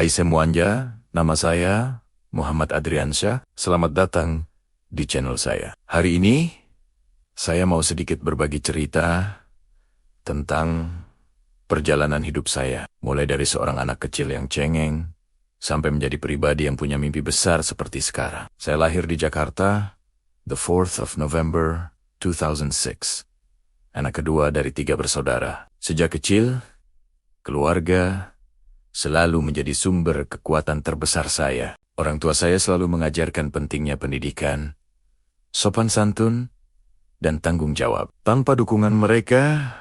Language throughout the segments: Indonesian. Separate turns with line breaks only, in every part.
Hai semuanya, nama saya Muhammad Adriansyah. Selamat datang di channel saya. Hari ini, saya mau sedikit berbagi cerita tentang perjalanan hidup saya. Mulai dari seorang anak kecil yang cengeng, sampai menjadi pribadi yang punya mimpi besar seperti sekarang. Saya lahir di Jakarta, the 4th of November 2006. Anak kedua dari 3 bersaudara. Sejak kecil, keluarga selalu menjadi sumber kekuatan terbesar saya. Orang tua saya selalu mengajarkan pentingnya pendidikan, sopan santun, dan tanggung jawab. Tanpa dukungan mereka,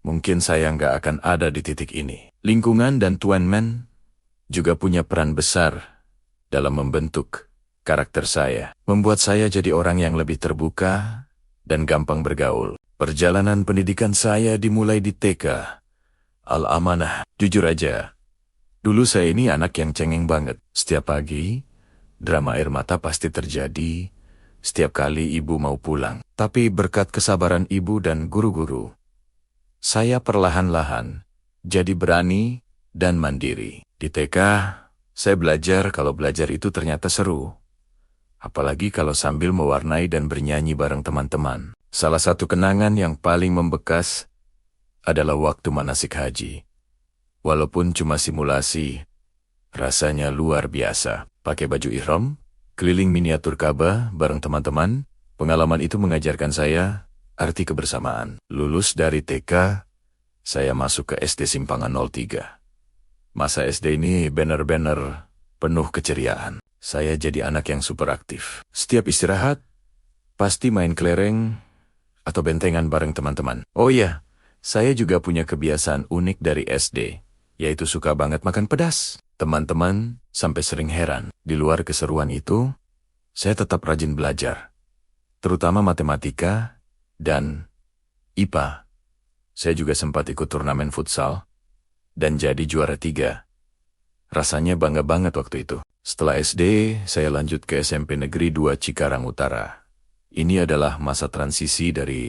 mungkin saya nggak akan ada di titik ini. Lingkungan dan Tuan Men juga punya peran besar dalam membentuk karakter saya, membuat saya jadi orang yang lebih terbuka dan gampang bergaul. Perjalanan pendidikan saya dimulai di TK, Al-Amanah. Jujur aja, dulu saya ini anak yang cengeng banget. Setiap pagi, drama air mata pasti terjadi setiap kali ibu mau pulang. Tapi berkat kesabaran ibu dan guru-guru, saya perlahan-lahan jadi berani dan mandiri. Di TK, saya belajar kalau belajar itu ternyata seru. Apalagi kalau sambil mewarnai dan bernyanyi bareng teman-teman. Salah satu kenangan yang paling membekas adalah waktu manasik haji. Walaupun cuma simulasi, rasanya luar biasa. Pakai baju ihram, keliling miniatur Ka'bah bareng teman-teman, pengalaman itu mengajarkan saya arti kebersamaan. Lulus dari TK, saya masuk ke SD Simpangan 03. Masa SD ini benar-benar penuh keceriaan. Saya jadi anak yang super aktif. Setiap istirahat, pasti main kelereng atau bentengan bareng teman-teman. Oh iya, saya juga punya kebiasaan unik dari SD, yaitu suka banget makan pedas. Teman-teman sampai sering heran. Di luar keseruan itu, saya tetap rajin belajar, terutama matematika dan IPA. Saya juga sempat ikut turnamen futsal dan jadi juara 3. Rasanya bangga banget waktu itu. Setelah SD, saya lanjut ke SMP Negeri 2 Cikarang Utara. Ini adalah masa transisi dari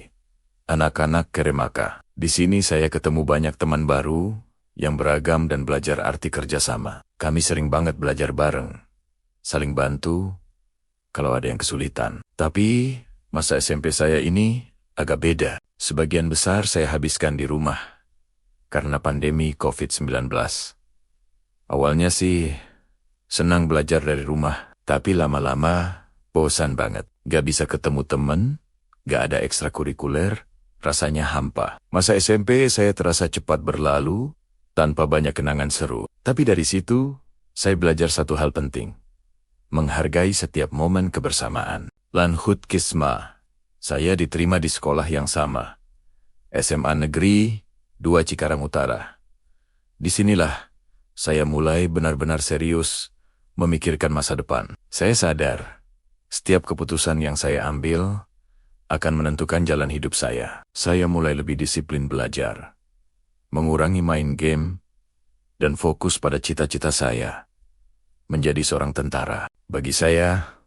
anak-anak ke remaja. Di sini saya ketemu banyak teman baru yang beragam dan belajar arti kerjasama. Kami sering banget belajar bareng, saling bantu kalau ada yang kesulitan. Tapi masa SMP saya ini agak beda. Sebagian besar saya habiskan di rumah karena pandemi COVID-19. Awalnya sih senang belajar dari rumah, tapi lama-lama bosan banget. Gak bisa ketemu temen, gak ada ekstrakurikuler, rasanya hampa. Masa SMP saya terasa cepat berlalu, tanpa banyak kenangan seru. Tapi dari situ, saya belajar satu hal penting. Menghargai setiap momen kebersamaan. Lanhut Kisma, saya diterima di sekolah yang sama. SMA Negeri 2 Cikarang Utara. Disinilah, saya mulai benar-benar serius memikirkan masa depan. Saya sadar, setiap keputusan yang saya ambil akan menentukan jalan hidup saya. Saya mulai lebih disiplin belajar, mengurangi main game, dan fokus pada cita-cita saya, menjadi seorang tentara. Bagi saya,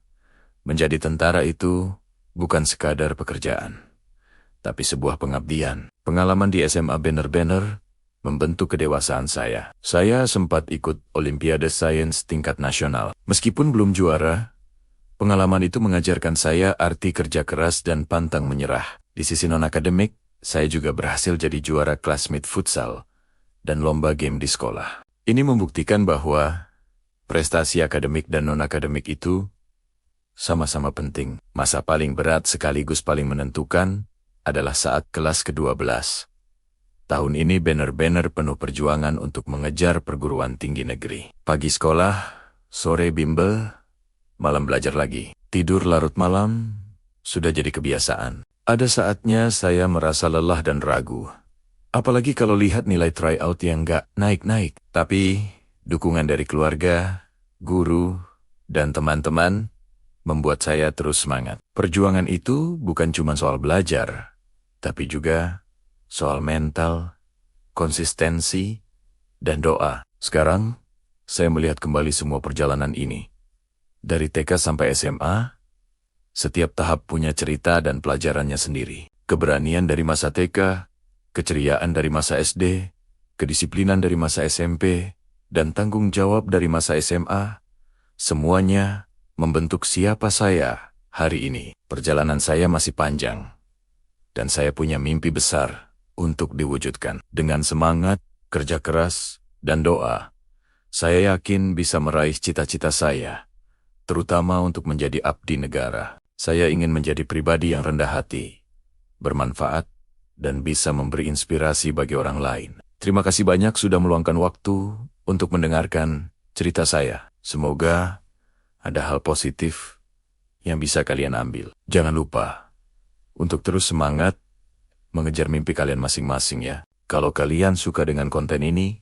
menjadi tentara itu bukan sekadar pekerjaan, tapi sebuah pengabdian. Pengalaman di SMA benar-benar membentuk kedewasaan saya. Saya sempat ikut Olimpiade Sains tingkat nasional. Meskipun belum juara, pengalaman itu mengajarkan saya arti kerja keras dan pantang menyerah. Di sisi non-akademik, saya juga berhasil jadi juara kelas mid futsal dan lomba game di sekolah. Ini membuktikan bahwa prestasi akademik dan non-akademik itu sama-sama penting. Masa paling berat sekaligus paling menentukan adalah saat kelas ke-12. Tahun ini benar-benar penuh perjuangan untuk mengejar perguruan tinggi negeri. Pagi sekolah, sore bimbel, malam belajar lagi. Tidur larut malam sudah jadi kebiasaan. Ada saatnya saya merasa lelah dan ragu. Apalagi kalau lihat nilai tryout yang nggak naik-naik. Tapi dukungan dari keluarga, guru, dan teman-teman membuat saya terus semangat. Perjuangan itu bukan cuma soal belajar, tapi juga soal mental, konsistensi, dan doa. Sekarang, saya melihat kembali semua perjalanan ini. Dari TK sampai SMA, setiap tahap punya cerita dan pelajarannya sendiri. Keberanian dari masa TK, keceriaan dari masa SD, kedisiplinan dari masa SMP, dan tanggung jawab dari masa SMA, semuanya membentuk siapa saya hari ini. Perjalanan saya masih panjang, dan saya punya mimpi besar untuk diwujudkan. Dengan semangat, kerja keras, dan doa, saya yakin bisa meraih cita-cita saya, terutama untuk menjadi abdi negara. Saya ingin menjadi pribadi yang rendah hati, bermanfaat, dan bisa memberi inspirasi bagi orang lain. Terima kasih banyak sudah meluangkan waktu untuk mendengarkan cerita saya. Semoga ada hal positif yang bisa kalian ambil. Jangan lupa untuk terus semangat mengejar mimpi kalian masing-masing ya. Kalau kalian suka dengan konten ini,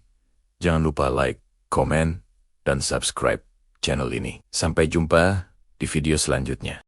jangan lupa like, komen, dan subscribe channel ini. Sampai jumpa di video selanjutnya.